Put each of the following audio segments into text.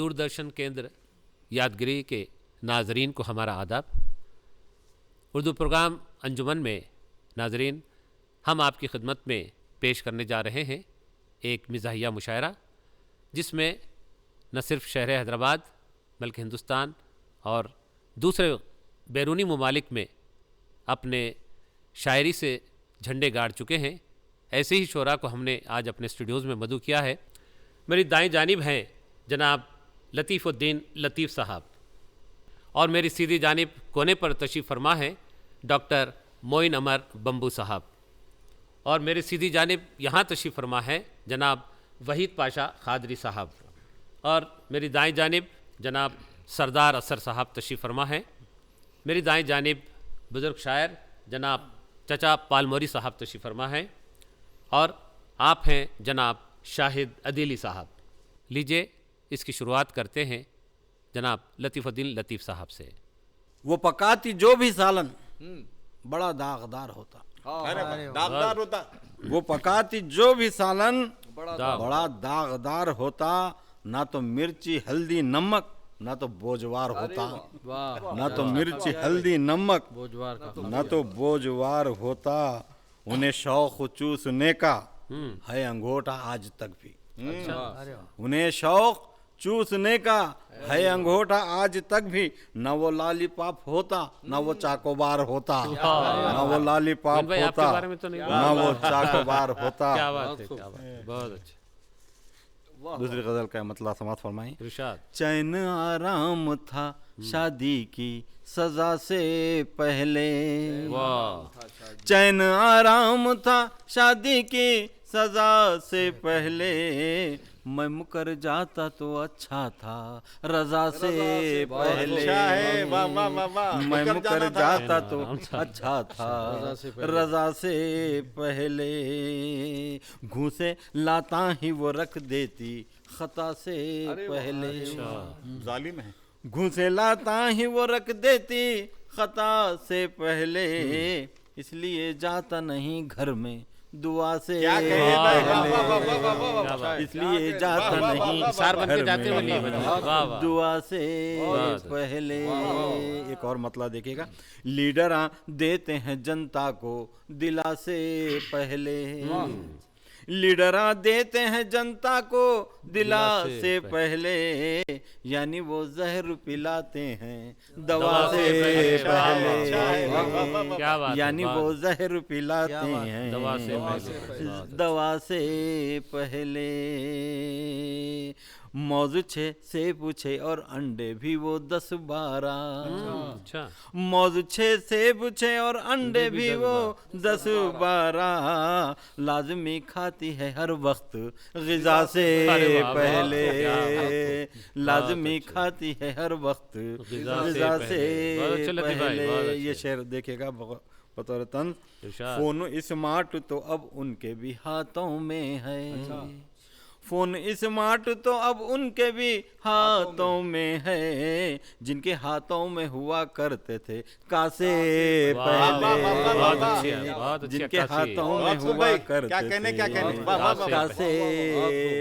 दूरदर्शन केंद्र यादगिरी के नाजरीन को हमारा आदाब। उर्दू प्रोग्राम अंजुमन में नाजरीन हम आपकी खिदमत में पेश करने जा रहे हैं एक मिज़ाहिया मुशायरा, जिसमें न सिर्फ शहर हैदराबाद बल्कि हिंदुस्तान और दूसरे बैरूनी ममालिक में अपने शायरी से झंडे गाड़ चुके हैं। ऐसे ही शोरा को हमने आज अपने स्टूडियोज़ में मदऊ किया है। मेरी दाएं जानिब हैं जनाब लतीफ़ुद्दीन लतीफ़ साहब और मेरी सीधी जानिब कोने पर तशरीफ़ फरमा है डॉक्टर मोइन अमर बम्बू साहब और मेरी सीधी जानिब यहाँ तशरीफ़ फरमा है जनाब वहीद पाशा खादरी साहब और मेरी दाएं जानिब जनाब सरदार असर साहब तशरीफ़ फरमा है। मेरी दाएं जानिब बुज़ुर्ग शायर जनाब चचा पालमोरी साहब तशरीफ़ फरमा है और आप हैं जनाब शाहिद अदीली साहब। लीजिए इसकी शुरुआत करते हैं जनाब लतीफ़ुद्दीन लतीफ़ साहब से। वो पकाती जो भी सालन बड़ा दागदार होता। दागदार होता। वो पकाती जो भी सालन दाग। बड़ा दागदार होता। ना तो मिर्ची हल्दी नमक ना तो बोझवार होता। ना तो मिर्ची हल्दी नमक ना तो बोझवार होता। उन्हें शौक चूसने का है अंगूठा आज तक भी। उन्हें शौक चूसने का है अंगूठा आज तक भी। न वो लॉलीपॉप होता न वो चाकोबार होता। न वो लॉलीपॉप भाई, आपके होता बारे में तो नहीं न वो चाकोबार होता। क्या बात है, क्या बात है, बहुत अच्छा। दूसरी गजल का मतलब समाप्त फरमाई। इरशाद। चैन आराम था शादी की सजा से पहले। वाह। चैन आराम था शादी की सजा से पहले। मैं मुकर जाता तो अच्छा था रजा से पहले। अच्छा है, वाह वाह वाह वाह। मैं मुकर जाता तो अच्छा अच्छा था रजा से पहले। घूसे लाता ही वो रख देती खता से पहले। जालिम है। घूसे लाता ही वो रख देती खता से पहले। इसलिए जाता नहीं घर में दुआ से क्या कहे भाई, वाह, वाह, वाह, पहले। वाह, वाह, वाह, वाह। इसलिए जाता नहीं सार बन के घर जाते में बनिए वाह वाह। दुआ से वाह। पहले। एक और मतलब देखिएगा। लीडर देते हैं जनता को दिला से पहले। लीडरा देते हैं जनता को दिला से पहले। यानी वो जहर पिलाते हैं दवा से पहले। क्या बात है, यानी वाह। वो जहर पिलाते हैं दवा से पहले। दवा से पहले। मौज छे से पूछे और अंडे भी वो 10-12। अच्छा। मौज छे से पूछे और अंडे भी वो 10-12। लाजमी खाती है हर वक्त ग़िज़ा से अरे वाह, पहले। वाह। लाजमी बहुत अच्छा। खाती है हर वक्त ग़िज़ा से ग़िज़ा पहले। से बहुत अच्छे लतीफ़ भाई, बहुत पहले। अच्छे। ये शेर देखिएगा बतौर तंज। इरशाद। फोन स्मार्ट तो अब उनके भी हाथों में है। फोन स्मार्ट तो अब उनके भी हाथों में है। जिनके हाथों में हुआ करते थे कासे वाह, पहले। वाह, वाह, वाह, बहुत अच्छी है, बहुत अच्छी जिनके अक्कासी। हाथों में बहुत सुन हुआ भाई, करते क्या कहने, थे क्या कहने। वाह, वाह, वाह, कासे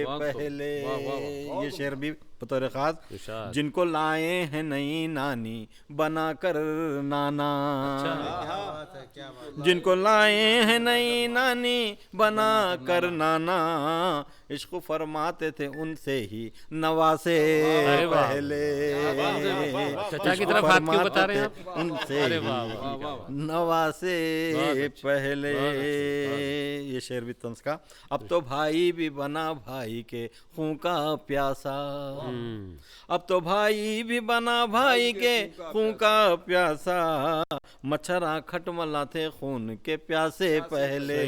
वाह, पहले। ये शेर भी बतौर खास। इरशाद। जिनको लाए हैं नई नानी बनाकर नाना। जिनको लाए हैं नई नानी बना कर नाना। इश्क फरमाते थे उनसे ही नवासे अरे वाह। पहले। चचा की इश्क तरफ हाथ क्यों बता फरमाते रहे हैं थे आप? उनसे अरे ही वाह, वाह, वाह। नवासे बहुत अच्छे, पहले। बहुत अच्छे, ये शेर भी तंज का। अब तो भाई भी बना भाई के खून का प्यासा। अब तो भाई भी बना भाई के खून का प्यासा। मच्छरा खटमला थे खून के प्यासे पहले।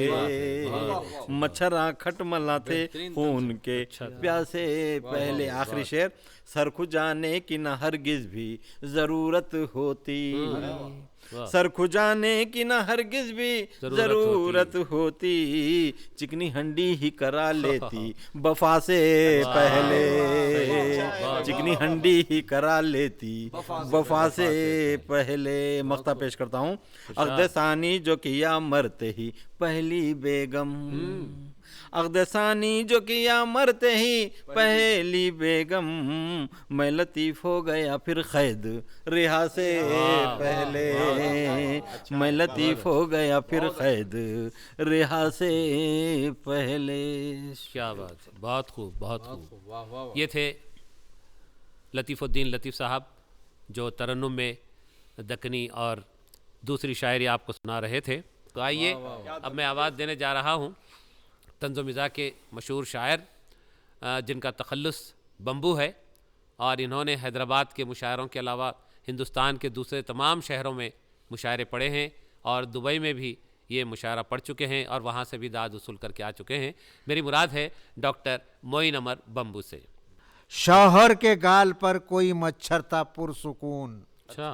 मच्छरा खटमला थे खून के प्यासे पहले। आखिरी शेर। सर खुजाने की न हरगिज भी जरूरत होती। सर खुजाने की न हरगिज भी जरूरत होती। चिकनी हंडी ही करा लेती वफा से पहले। चिकनी हंडी ही करा लेती वफा से पहले। मख्ता पेश करता हूँ। अक़द सानी जो किया मरते ही पहली बेगम। अक़दसानी जो किया मरते ही पहली बेगम, मैं लतीफ़ हो गया फिर क़ैद रिहा से पहले, मैं लतीफ़ हो गया फिर क़ैद रिहा से पहले। क्या बात है, बहुत खूब, बहुत खूब। ये थे लतीफ़ुद्दीन लतीफ़ साहब जो तरन्नुम में दक्कनी और दूसरी शायरी आपको सुना रहे थे। तो आइए अब मैं आवाज़ देने जा रहा हूँ तंज़ो मिज़ाह के मशहूर शायर जिनका तखल्लुस बम्बू है और इन्होंने हैदराबाद के मुशायरों के अलावा हिंदुस्तान के दूसरे तमाम शहरों में मुशायरे पढ़े हैं और दुबई में भी ये मुशायरा पढ़ चुके हैं और वहाँ से भी दाद वसूल करके आ चुके हैं। मेरी मुराद है डॉक्टर मोइन अमर बम्बू से। शौहर के गाल पर कोई मच्छर था पुरसुकून, अच्छा,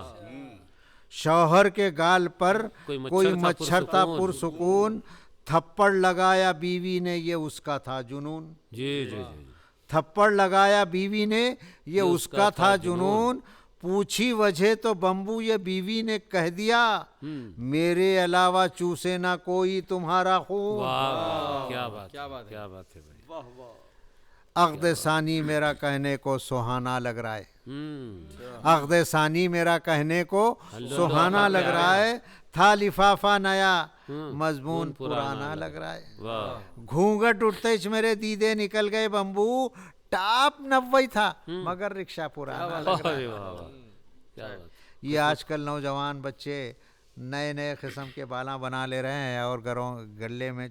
शौहर के गाल पर कोई कोई मच्छर था मच्छर था पुरसुकून। पुरसुकून, थप्पड़ लगाया बीवी ने ये उसका था जुनून, जी जी जी, थप्पड़ लगाया बीवी ने ये उसका था जुनून, पूछी वजह तो बम्बू ये बीवी ने कह दिया, मेरे अलावा चूसे ना कोई तुम्हारा खून। वाह, क्या बात, क्या बात है भाई। अक़्द सानी मेरा कहने को सुहाना लग रहा है, अक़्द सानी मेरा कहने को सुहाना लग रहा है, था लिफाफा नया मजमून पुराना लग रहा है। वाह, घूंघट उठते ही मेरे दीदे निकल गए बम्बू, टाप 90 था मगर रिक्शा पुराना लग रहा है। अरे वाह वाह, क्या बात। ये आजकल नौजवान बच्चे नए नए किस्म के बाला बना ले रहे हैं और घरों गले में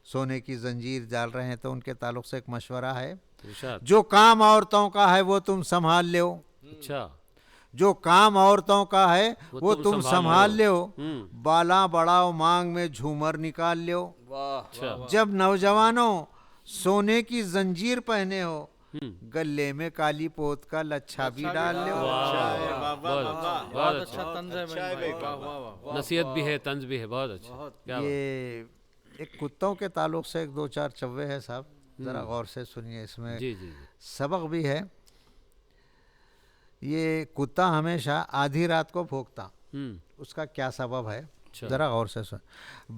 सोने की जंजीर डाल रहे हैं। तो उनके ताल्लुक से एक मशवरा है, इरशाद। जो काम औरतों का है वो तुम संभाल लो, अच्छा, जो काम औरतों का है वो तुम संभाल लो, हम्म। बाला बढ़ाओ मांग में झूमर निकाल लो, अच्छा, जब नौजवानों सोने की जंजीर पहने हो गले में काली पोत का लच्छा भी डाल लो। बहुत अच्छा, नसीहत भी है, तंज भी है, बहुत अच्छा। क्या बात। ये एक कुत्तों के ताल्लुक से एक दो चार चव्वे है साहब, जरा गौर से सुनिए, इसमें जी जी जी, सबक भी है। ये कुत्ता हमेशा आधी रात को भौंकता, उसका क्या सबब है अच्छा। जरा गौर से सुन।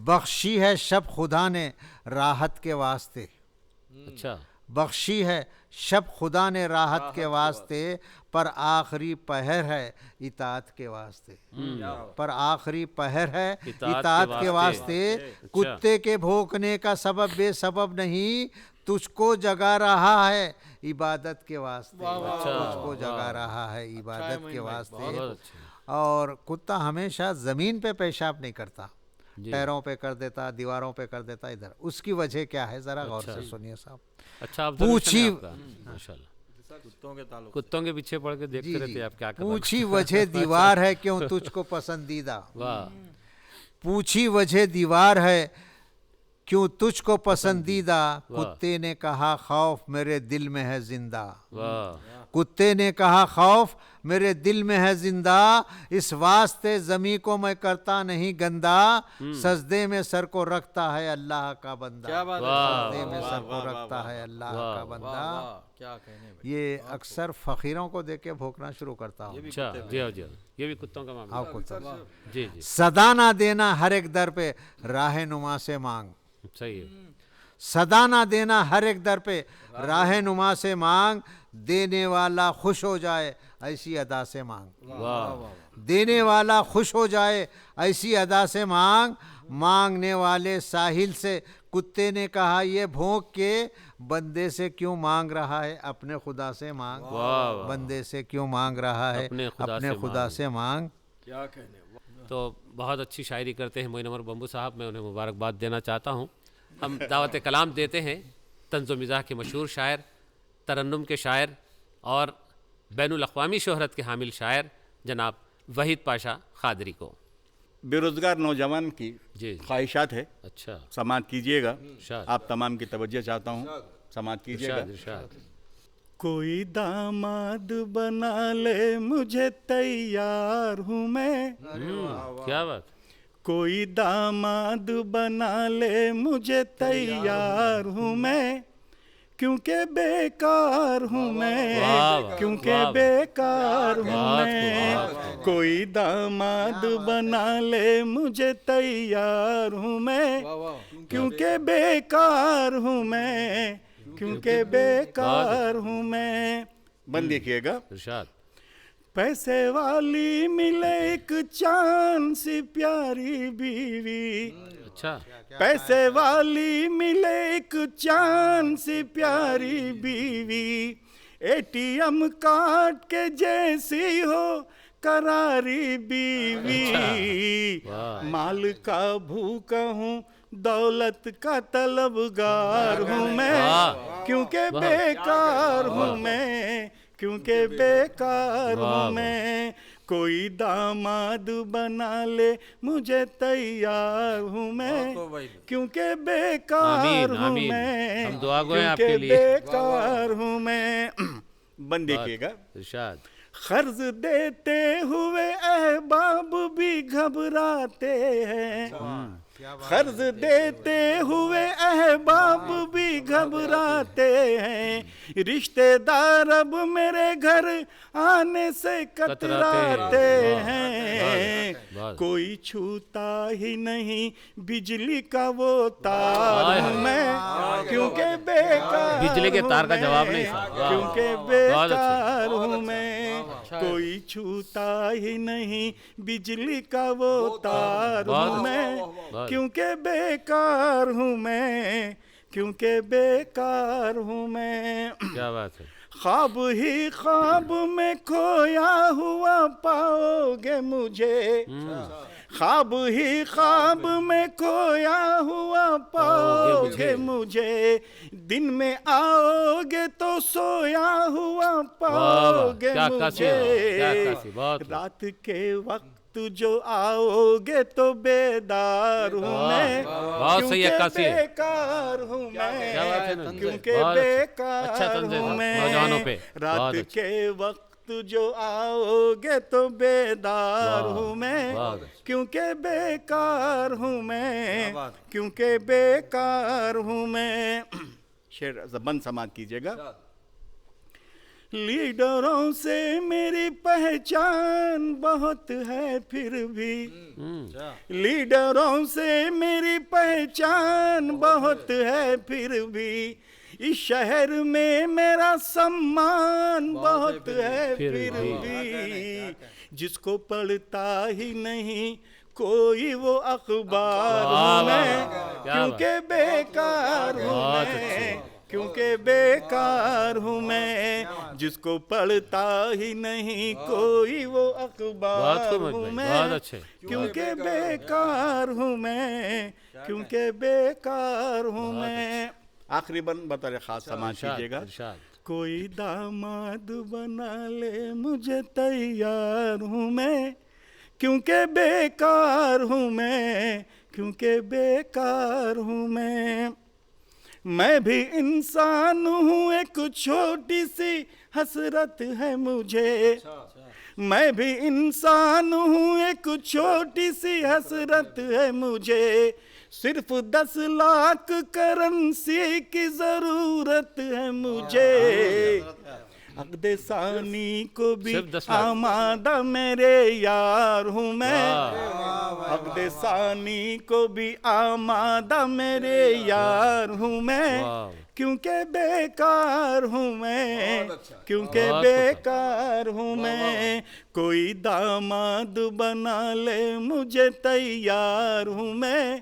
बख्शी है शब खुदा ने राहत के वास्ते, अच्छा, बख्शी है शब खुदा ने राहत के वास्ते, पर आखिरी पहर है इताअत के वास्ते, पर आखिरी पहर है इताअत के वास्ते। कुत्ते के भौंकने का सबब बेसबब नहीं, तुझको जगा रहा है इबादत के वास्ते, तुझको जगा रहा है इबादत के वास्ते। बहुत अच्छा। और कुत्ता हमेशा ज़मीन पे पेशाब नहीं करता, पैरों पे कर देता, दीवारों पे कर देता, इधर उसकी वजह क्या है जरा गौर से सुनिए साहब। अच्छा, आप पूछी माशाल्लाह कुत्तों के पीछे पड़ के देखते रहते हैं आप क्या कर। पूछी वजह दीवार है क्यों तुझको पसंदीदा, वाह, पूछी वजह दीवार है क्यों तुझको पसंदीदा, कुत्ते ने कहा खौफ मेरे दिल में है जिंदा, वाह, कुत्ते ने कहा खौफ मेरे दिल में है जिंदा, इस वास्ते जमी को मैं करता नहीं गंदा, सजदे में सर को रखता है अल्लाह का बंदा, सजदे में सर को रखता है अल्लाह का बंदा। क्या कहने भाई। ये अक्सर फकीरों को देख के भोंकना शुरू करता हूँ। अच्छा, जी हाँ, जी हाँ, ये भी कुत्तों का मामला। हाँ कुत्ता, जी जी, सदा ना देना हर एक दर पे राह नुमा से मांग, सही है। सदा ना देना हर एक दर पे राह नुमा से मांग, देने वाला खुश हो जाए ऐसी अदा से मांग, वाह, देने वाला खुश हो जाए ऐसी अदा से मांग, मांगने वाले साहिल से कुत्ते ने कहा ये भौंक के बंदे से क्यों मांग रहा है, अपने खुदा से मांग, वाह, बंदे से क्यों मांग रहा है, अपने खुदा से मांग। क्या कहने। तो बहुत अच्छी शायरी करते हैं मोइन अमर बम्बू साहब, मैं उन्हें मुबारकबाद देना चाहता हूँ। हम दावत कलाम देते हैं तंज़ो मिज़ाह के मशहूर शायर, तरन्नुम के शायर और बैनुल अक़वामी शोहरत के हामिल शायर जनाब वहीद पाशा ख़ादरी को। बेरोजगार नौजवान की जी, ख्वाहिशात है, अच्छा, समात कीजिएगा। इरशाद, आप तमाम की तवज्जो चाहता हूँ, समात कीजिएगा। इरशाद, इरशाद। कोई दामाद बना ले मुझे तैयार हूँ मैं, क्या बात। कोई दामाद बना ले मुझे तैयार हूँ मैं, क्योंकि बेकार हूँ मैं, वाह, वाह, क्योंकि वाह, बेकार हूँ बहुत मैं, खूब, बहुत खूब। कोई दामाद बना ले मुझे तैयार हूँ मैं, क्योंकि बेकार हूँ मैं, क्योंकि बेकार हूँ मैं। बंद देखिएगा। इरशाद। पैसे वाली मिले एक चांद सी प्यारी बीवी, अच्छा, पैसे वाली मिले एक चांद सी प्यारी बीवी, एटीएम कार्ड के जैसी हो करारी बीवी, वाह। माल का भूखा हूँ दौलत का तलबगार हूँ मैं, वाह। क्योंकि वाह। बेकार हूँ मैं, क्योंकि बेकार वाह, हूँ वाह। मैं, कोई दामाद बना ले मुझे तैयार हूँ मैं, क्योंकि बेकार आमीन, हूँ आमीन। मैं, हम दुआ गो हैं आपके क्योंकि लिए। बेकार हूँ मैं। बंद देखिएगा। इरशाद। कर्ज देते हुए अहबाब भी घबराते हैं, कर्ज देते हुए अहबाब भी घबराते हैं, रिश्तेदार अब मेरे घर आने से कतराते हैं, वाह। कोई छूता ही नहीं बिजली का वो तार हाय, हूँ हाय। मैं, क्योंकि बेकार बिजली के तार का हूँ जवाब मैं, नहीं था। वाह। क्योंकि बहुत अच्छे। बेकार हूँ मैं, कोई छूता ही नहीं बिजली का वो तार बहुत हूँ अच्छे। मैं, बहुत। क्योंकि बेकार हूँ मैं, क्योंकि बेकार हूँ मैं। क्या बात है। ख्वाब ही ख्वाब में खोया हुआ पाओगे मुझे, ख्वाब ही ख्वाब में खोया हुआ पाओगे मुझे, दिन में आओगे तो सोया हुआ पाओगे क्या कासी है, क्या मुझे, कासी, बहुत खूब। रात के वक्त जो आओगे तो बेदार हूँ वाह, मैं, बहुत सही क्योंकि अक्कासी है। बेकार हूँ क्या बात है मैं, नंदू? क्योंकि बहुत अच्छा। बेकार अच्छा तंज है हूँ नौजवानों पे। मैं, बहुत रात अच्छा। के वक्त जो आओगे तो बेदार वाह, हूँ मैं, बहुत अच्छा। क्योंकि बेकार हूँ मैं, क्योंकि बेकार हूँ मैं। शेर जबान समात कीजिएगा। लीडरों से मेरी पहचान बहुत है फिर भी, लीडरों से मेरी पहचान बहुत है फिर भी, इस शहर में मेरा सम्मान बहुत है फिर फिर भी। भी, जिसको पढ़ता ही नहीं कोई वो अखबार वाह, हूँ वाह, मैं, वाह। क्या क्योंकि बेकार हूँ बहुत मैं, अच्छे। क्योंकि बेकार हूँ मैं, जिसको पढ़ता ही नहीं कोई वो बहुत अखबार खूब हूँ भाई, बहुत मैं, अच्छे। क्योंकि बेकार हूँ मैं, क्योंकि बेकार हूँ मैं। आखिरी बंद बतौर खास समाज इरशाद, कीजिएगा। इरशाद। कोई दामाद बना ले मुझे तैयार हूँ मैं, क्योंकि बेकार हूँ मैं, क्योंकि बेकार हूँ मैं भी इंसान हूँ, एक छोटी सी हसरत है मुझे, मैं भी इंसान हूँ, एक छोटी सी हसरत है मुझे, सिर्फ 10 लाख करेंसी की जरूरत है मुझे, अक़्दे सानी को भी सिर्फ 10 लाख। आमादा मेरे यार हूँ मैं, अक़्दे सानी को भी आमादा मेरे यार हूँ मैं, वाह। क्योंकि बेकार हूँ मैं, क्योंकि बहुत बेकार हूँ मैं, कोई दामाद बना ले मुझे तैयार हूँ मैं,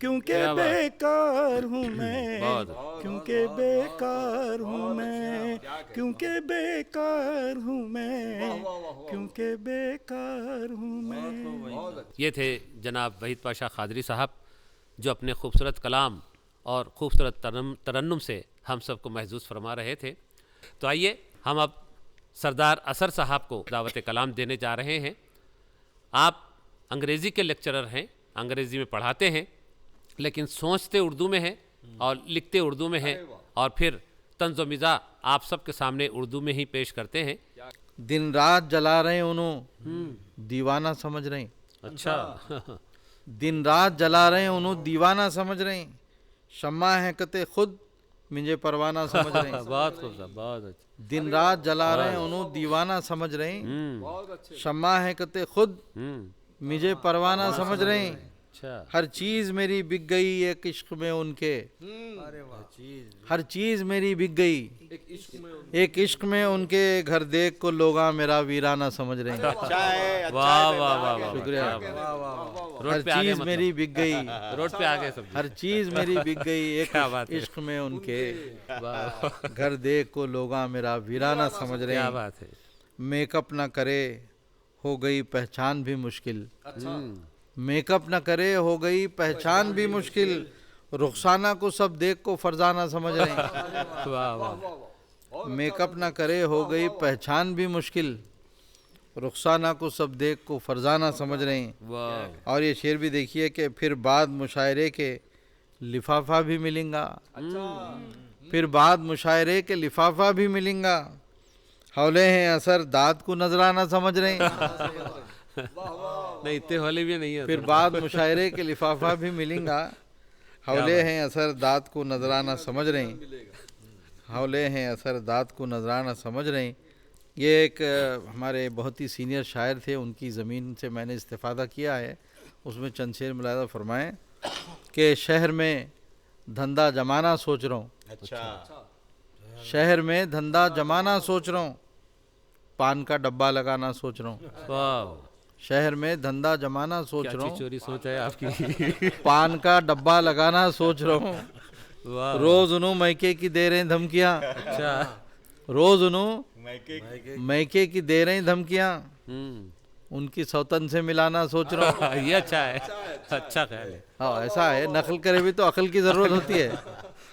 क्योंकि क्या बात। बेकार हूँ मैं, बहुत। क्योंकि बेकार हूँ मैं, क्योंकि बेकार हूँ मैं, क्योंकि बेकार हूँ मैं। ये थे जनाब वहीद पाशा क़ादरी साहब, जो अपने खूबसूरत कलाम और खूबसूरत तरन्नुम से हम सबको महजूज़ फरमा रहे थे। तो आइए हम अब सरदार असर साहब को दावत कलाम देने जा रहे हैं। आप अंग्रेज़ी के लेक्चरर हैं, अंग्रेज़ी में पढ़ाते हैं, लेकिन सोचते उर्दू में हैं और लिखते उर्दू में हैं, और फिर तंज़ मिज़ा आप सबके सामने उर्दू में ही पेश करते हैं। दिन रात जला रहे उन्हों दीवाना समझ रहे, अच्छा। दिन रात जला रहे उन्हों दीवाना समझ रहे, शम्मा है कते खुद मुझे परवाना समझ रहे हैं। बहुत खूब साहब, बहुत अच्छा। दिन रात जला रहे हैं उन्हों दीवाना समझ रहे हैं। शम्मा है कते खुद मुझे परवाना समझ रहे हैं। अच्छा, हर चीज मेरी बिक गई एक इश्क में उनके, हर चीज मेरी बिक गई एक इश्क में उनके, घर देख को लोगा मेरा वीराना समझ रहे हैं। अच्छा है, अच्छा वाह है, वाह वाह वाह, शुक्रिया। रोड हर पे आगे चीज मतलब। मेरी बिक गई, रोड पे आ गए सब। हर चीज मेरी बिक गई क्या एक बात है। इश्क में उनके, वाह, घर देख को लोगा मेरा वीराना समझ रहे क्या हैं। बात है। मेकअप न करे हो गई पहचान भी मुश्किल, मेकअप न करे हो गई पहचान भी मुश्किल, रुखसाना को सब देख को फरजाना समझ रहे हैं। वाह वाह, मेकअप न करे हो गई पहचान भी मुश्किल, रुखसाना को सब देख को फरजाना समझ रहे हैं। वाह, और ये शेर भी देखिए कि फिर बाद मुशायरे के लिफाफा भी मिलेगा, फिर बाद मुशायरे के लिफाफा भी मिलेगा, हौले हैं असर दाद को नजराना समझ रहे हैं। नहीं इतने वाले भी नहीं है। फिर बाद मुशायरे के लिफाफा भी मिलेगा, हौले हैं असर दाद को नजराना समझ रहे हैं, हौले हैं असर दाद को नजराना समझ रहे हैं। ये एक हमारे बहुत ही सीनियर शायर थे, उनकी ज़मीन से मैंने इस्तिफ़ादा किया है। उसमें चंद शेर मुलाहिज़ा फरमाएँ कि शहर में धंधा जमाना सोच रहा हूँ, अच्छा, शहर में धंधा जमाना सोच रहा हूँ, पान का डब्बा लगाना सोच रहा हूँ, वाह, शहर में धंधा जमाना सोच क्या रहा चीज हूँ, चोरी सोच है आपकी। पान का डब्बा लगाना सोच रहा हूँ, वाह, रोज उन्हों मैके की दे रहे हैं धमकियाँ, अच्छा, रोज उन्हों मैके मैके की दे रहे हैं धमकियाँ, उनकी सौतन से मिलाना सोच रहा हूँ। ये अच्छा है, अच्छा ख्याल है, हाँ ऐसा है, नकल करे भी तो अकल की जरूरत होती है।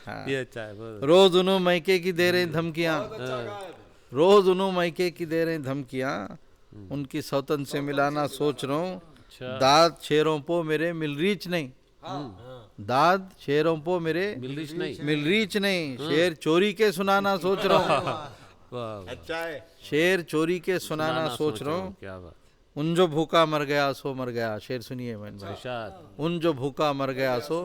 हाँ। ये अच्छा है बहुत। रोज उन्हों मैके की दे रहे हैं धमकियाँ, रोज उन्हों मैके की दे रहे हैं धमकियाँ, उनकी सौतन से मिलाना सोच रहा हूँ, अच्छा, दाद शेरों पो मेरे मिल रीच नहीं, दाद शेरों पो मेरे मिलरिश नहीं, मिल रीच नहीं, शेर चोरी के सुनाना सोच रहा हूँ, वाह, अच्छा है, शेर चोरी के सुनाना सोच रहा हूँ। क्या बात, उन जो भूखा मर गया सो मर गया, शेर सुनिए मैंने भाई। इरशाद, उन जो भूखा मर गया सो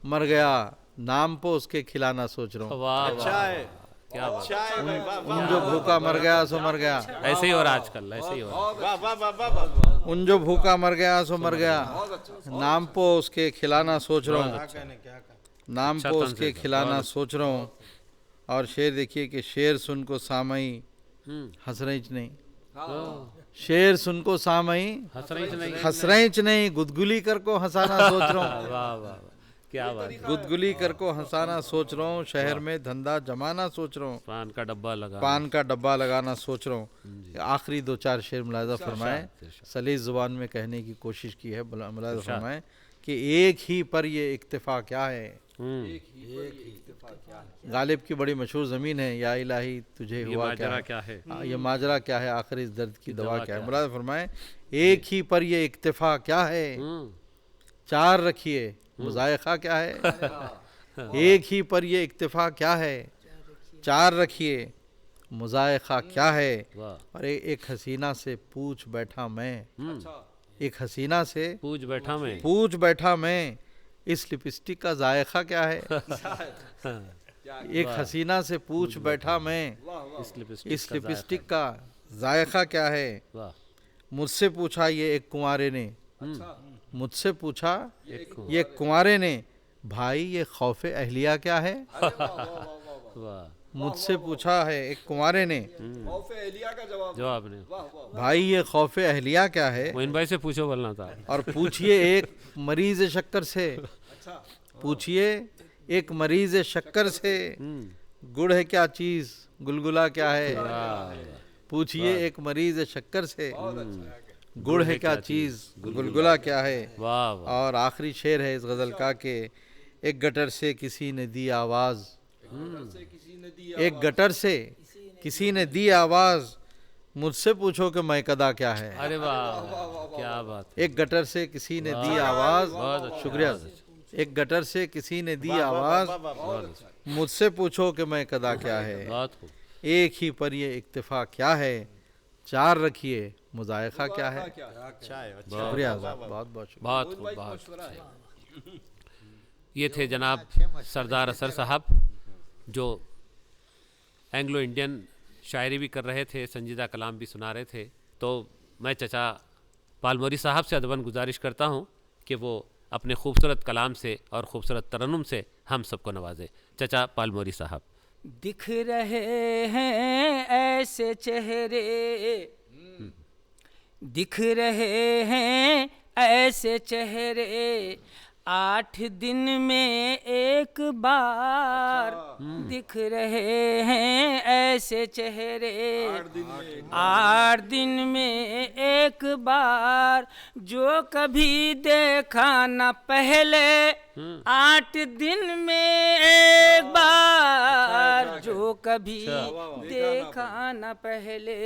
मर गया, नाम पो उसके खिलाना सोच रहा हूँ। वाह, अच्छा वाह, है, क्या बात, अच्छा है भाई, वाह उन जो भूखा मर गया सो मर गया, ऐसे ही हो रहा आजकल, ऐसे ही हो रहा। वाह वाह वाह वाह वाह, उन जो भूखा मर गया सो मर गया, नाम पो उसके खिलाना सोच रहा हूँ, नाम अच्छा पो तंज उसके है, खिलाना बहुत सोच रहा हूँ। और शेर देखिए कि शेर सुन को सामई हंस रही नहीं, शेर सुन को सामई हंस रही तो नहीं, हंस रही नहीं, गुदगुली कर को हंसाना सोच रहा हूँ, वाह वाह वाह, क्या बात, गुदगुली कर को हंसाना सोच रहा हूँ, शहर में धंधा जमाना सोच रहा हूँ, पान का डब्बा लगा, पान का डब्बा लगाना सोच रहा हूँ। आखिरी दो चार शेर मुलाहिज़ा फरमाएं, सलीस ज़ुबान में कहने की कोशिश की है, मुलाहिज़ा फरमाएं कि एक ही पर ये इक्तिफा क्या है। गालिब की बड़ी मशहूर ज़मीन है, या इलाही तुझे ये हुआ क्या माजरा है, क्या है, ये माजरा क्या है, आखिर इस दर्द की दवा क्या क्या है। है? मुलाहिज़ा फरमाएं एक ही पर ये इक्तिफा क्या है, चार रखिए मुज़ायक़ा क्या है, एक ही पर ये इक्तिफा क्या है, चार रखिए मुज़ायक़ा क्या है। वाह, और एक हसीना से पूछ बैठा मैं, एक हसीना से पूछ बैठा मैं, पूछ बैठा मैं, इस लिपस्टिक का जायका क्या है। एक हसीना से पूछ बैठा मैं, इस लिपस्टिक इस का लिपस्टिक का जायका क्या है। जायका। वाह, मुझसे पूछा ये एक कुंवारे ने, मुझसे पूछा एक ये कुंवारे ने, भाई ये खौफ अहलिया क्या है। वाह, मुझसे पूछा है एक कुंवारे ने, जवाब नहीं, भाई ये खौफ अहलिया क्या है। मोइन भाई से पूछो बोलना था। और पूछिए एक मरीज शक्कर से, पूछिए एक मरीज शक्कर से, गुड़ है क्या चीज गुलगुला क्या है। पूछिए एक मरीज शक्कर से, गुड़ है क्या चीज गुलगुला क्या है। वाह वाह, और आखिरी शेर है इस गजल का कि एक गटर से किसी ने दी आवाज, एक गटर से किसी ने दी आवाज, मुझसे पूछो कि मैं कदा क्या है। अरे वाह, क्या बात है, एक गटर से किसी ने दी आवाज, शुक्रिया, एक गटर से किसी ने दी आवाज, मुझसे पूछो कि मैं कदा क्या है। बहुत खूब, एक ही पर ये इक्तिफा क्या है, चार रखिए मुज़ायक़ा क्या है। अच्छा है, अच्छा शुक्रिया आज़ाद, बहुत बहुत शुक्रिया। बहुत खूब, बहुत खूब। ये थे जनाब सरदार असर साहब जो एंग्लो इंडियन शायरी भी कर रहे थे, संजीदा कलाम भी सुना रहे थे। तो मैं चचा पालमोरी साहब से अदबन गुजारिश करता हूँ कि वो अपने खूबसूरत कलाम से और खूबसूरत तरन्नुम से हम सबको नवाजे। चचा पालमोरी साहब। दिख रहे हैं ऐसे चेहरे, दिख रहे हैं ऐसे चेहरे, 8 दिन में एक बार दिख रहे हैं ऐसे चेहरे, 8 दिन में एक बार, जो कभी देखा न पहले, 8 दिन में एक बार, जो कभी देखा न पहले,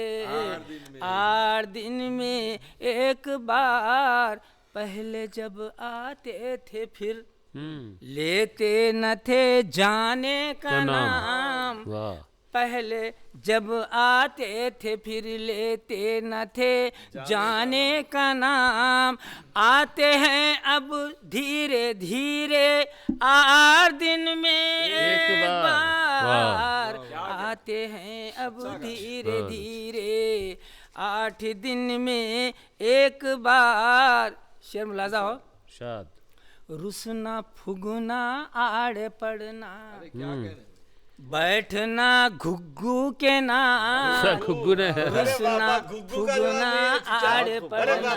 8 दिन में एक बार। पहले जब आते थे फिर लेते न थे जाने का नाम, वाह। पहले जब आते थे फिर लेते न थे जाने का नाम, आते हैं अब धीरे धीरे 8 दिन में एक बार, आते हैं अब धीरे धीरे 8 दिन में एक बार। शेर मुलाजा हो। शाद। रुसना फुगना आड़े पड़ना, बैठना घुग्गू के नाम, घुग्गू ने रुसना फुगना आड़े पड़ना,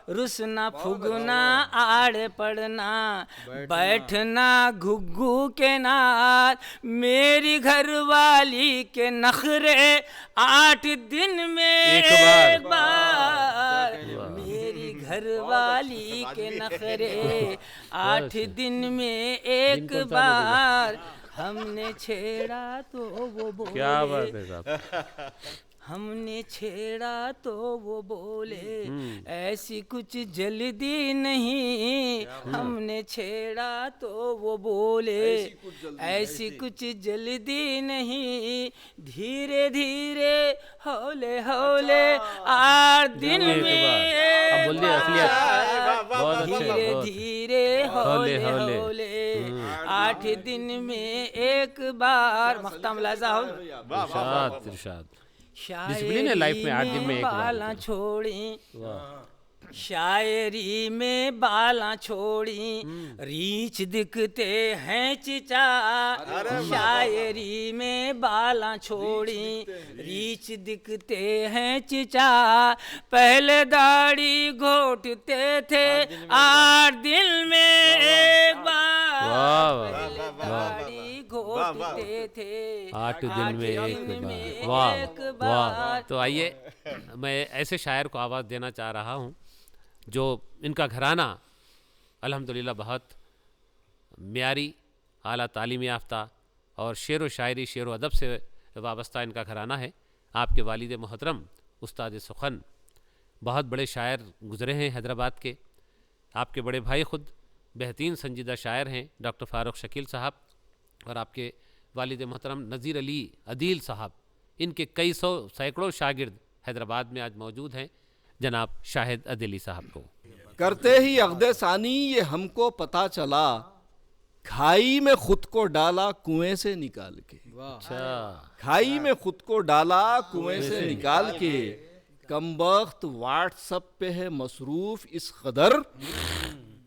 रुसना फुगना आड़े पड़ना, बैठना घुग्गू के नाल, मेरी घरवाली के नखरे 8 दिन में एक बार, मेरी घरवाली के नखरे 8 दिन में एक बार, हमने छेड़ा तो वो बोले, क्या बात है साहब, हमने छेड़ा तो वो बोले, ऐसी कुछ जल्दी नहीं, हमने छेड़ा तो वो बोले, ऐसी कुछ जल्दी नहीं, धीरे धीरे हौले हौले 8 दिन में एक बार, धीरे धीरे हौले हौले 8 दिन में एक बार। मख्ताम लाजा हो। इरशाद इरशाद। डिसिप्लिन है लाइफ में, 8 दिन में एक बार। बाला छोड़ी, शायरी में बाला छोड़ी, रीछ दिखते हैं चिचा, शायरी में बाला छोड़ी, रीछ दिखते हैं चिचा, पहले दाढ़ी घोटते थे 8 दिन में एक बार, पहले दाढ़ी घोटते थे 8 दिन में एक बार। वाह वाह। तो आइए मैं ऐसे शायर को आवाज़ देना चाह रहा हूँ जो इनका घराना अल्हम्दुलिल्लाह बहुत म्यारी, आला तालीम याफ्ता और शेर व शायरी, शेर व अदब से वाबस्ता इनका घराना है। आपके वालिद मोहतरम उस्ताद सुखन बहुत बड़े शायर गुज़रे हैं हैदराबाद के। आपके बड़े भाई ख़ुद बेहतरीन संजीदा शायर हैं डॉक्टर फ़ारूक शकील साहब, और आपके वालिद मोहतरम नज़ीर अली अदील साहब, इनके कई सौ सैकड़ों शागिर्द हैदराबाद में आज मौजूद हैं। जनाब शाहिद अदीली साहब को करते ही अक़्दे सानी ये हमको पता चला, खाई में खुद को डाला कुएं से निकाल के, अच्छा खाई में खुद को डाला कुएं से निकाल के, कमबख्त व्हाट्सअप पे है मसरूफ इस कदर,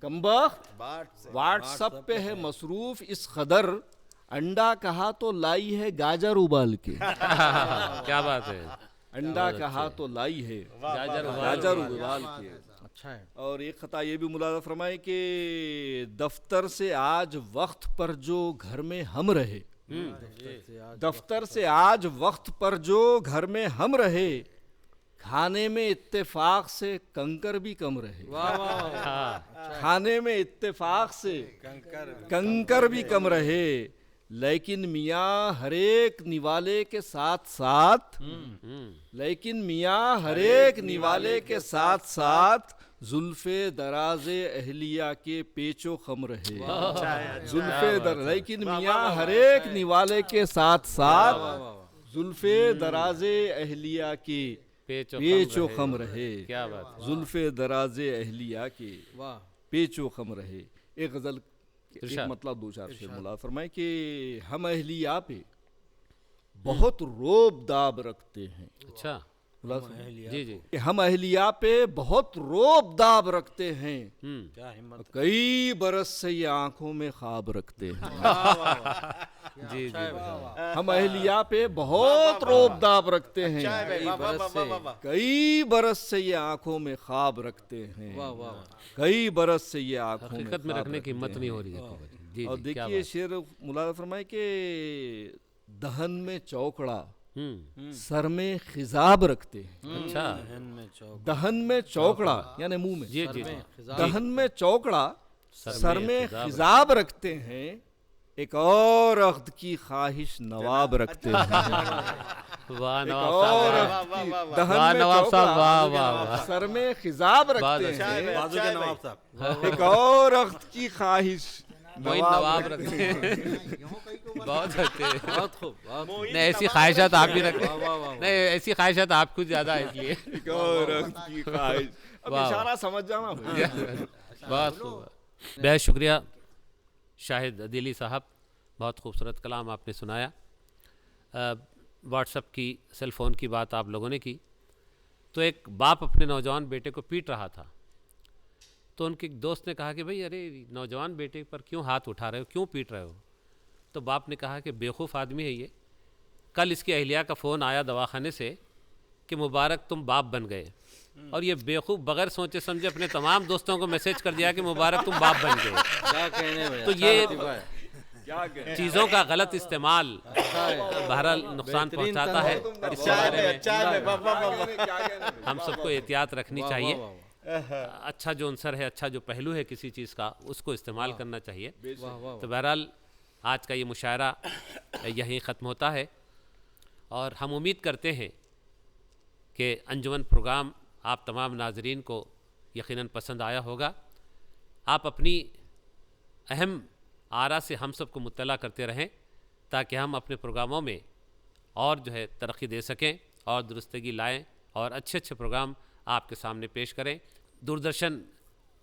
कमबख्त व्हाट्सअप पे है मसरूफ इस कदर, अंडा कहा तो लाई है गाजर उबाल के। क्या बात है, अंडा कहा तो लाई है गाजर उबाल के। अच्छा है। और एक खता ये भी मुलाज़ा फरमाए कि दफ्तर से आज वक्त पर जो घर में हम रहे, दफ्तर से आज वक्त पर जो घर में हम रहे, खाने में इत्तेफाक से कंकर भी कम रहे। खाने में इत्तेफाक से कंकर भी कम रहे, लेकिन मियाँ हरेक निवाले के साथ साथ, लेकिन मियाँ हरेक निवाले के साथ साथ जुल्फे दराजे अहलिया के पेचो खम रहे। लेकिन मियाँ हरेक निवाले के साथ साथ जुल्फे दराजे अहलिया के पेचो खम रहे। क्या बात है। जुल्फे दराजे अहलिया के पेचो खम रहे। एक गजल एक इरशाद। मतलब दो चार शेर मुला फरमाए कि हम अहलिया पे बहुत रोब दाब रखते हैं। अच्छा, मुला फरमाए जी जी, कि हम अहलिया पे बहुत रोब दाब रखते हैं, क्या हिम्मत। कई बरस से ये आंखों में ख्वाब रखते हैं। जी जी, हम अहलिया पे बहुत रोब दाब रखते हैं, कई बरस से ये आंखों में ख्वाब रखते हैं, कई बरस से ये आंखों में हकीकत में ख्वाब रखने की रखते हिम्मत हैं। नहीं हो रही है। जी और जी, क्या देखिए बात। शेर मुला फरमाए कि दहन में चौकड़ा सर में खिजाब रखते हैं। अच्छा, दहन में चौकड़ा यानी मुंह में, जी जी, दहन में चौकड़ा सर में खिजाब खिजाब रखते हैं, एक और अख्द की ख्वाहिश नवाब रखते हैं। वाह एक नवाब और साहब, अख्द की वाह दहन में नवाब साहब, वाह चौकड़ा वाह वाह, सर में खिजाब बात रखते अच्छी हैं, बाजू के नवाब साहब। एक और अख्द की ख्वाहिश मोइन नवाब रखते हैं। बहुत अच्छे, बहुत खूब, बहुत खूब। नहीं ऐसी ख्वाहिशात आप भी रखते नहीं, ऐसी ख्वाहिशात आप कुछ ज़्यादा है इसलिए। एक और अख्द की ख्वाहिश। अब वाह, इशारा समझ जाना भैया। बहुत खूब, बेहद शुक्रिया शाहिद दिली साहब, बहुत खूबसूरत कलाम आपने सुनाया। व्हाट्सएप की, सेल फ़ोन की बात आप लोगों ने की, तो एक बाप अपने नौजवान बेटे को पीट रहा था, तो उनके एक दोस्त ने कहा कि भाई अरे नौजवान बेटे पर क्यों हाथ उठा रहे हो, क्यों पीट रहे हो? तो बाप ने कहा कि बेवकूफ़ आदमी है ये, कल इसकी अहलिया का फ़ोन आया दवाखाने से कि मुबारक तुम बाप बन गए, और ये बेवकूफ़ बगैर सोचे समझे अपने तमाम दोस्तों को मैसेज कर दिया कि मुबारक तुम बाप बन गए। क्या कहने में, तो अच्छा ये लतीफ़ा है। चीज़ों का गलत इस्तेमाल बहरहाल नुकसान बेहतरीन पहुंचाता है। तंज- इसके बारे में क्या कहने में? हम सबको एहतियात रखनी चाहिए। वाह, अच्छा जो अंसर है, अच्छा जो पहलू है किसी चीज़ का, उसको इस्तेमाल करना चाहिए। वाह, वाह, तो बहरहाल आज का ये मुशायरा यहीं ख़त्म होता है, और हम उम्मीद करते हैं कि अंजुमन प्रोग्राम आप तमाम नाजरीन को यकीनन पसंद आया होगा। आप अपनी अहम आरा से हम सबको मुत्तला करते रहें, ताकि हम अपने प्रोग्रामों में और जो है तरक्की दे सकें और दुरुस्तगी लाएं और अच्छे अच्छे प्रोग्राम आपके सामने पेश करें। दूरदर्शन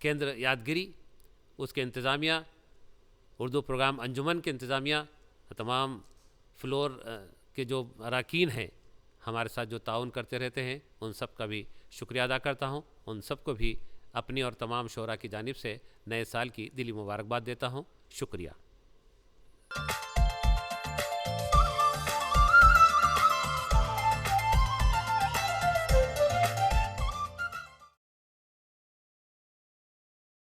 केंद्र यादगिरी, उसके इंतज़ामिया, उर्दू प्रोग्राम अंजुमन के इंतज़ामिया, तमाम फ्लोर के जो अरकान हैं हमारे साथ जो ताउन करते रहते हैं, उन सब का भी शुक्रिया अदा करता हूँ। उन सब को भी अपनी और तमाम शोरा की जानिब से नए साल की दिली मुबारकबाद देता हूँ। शुक्रिया।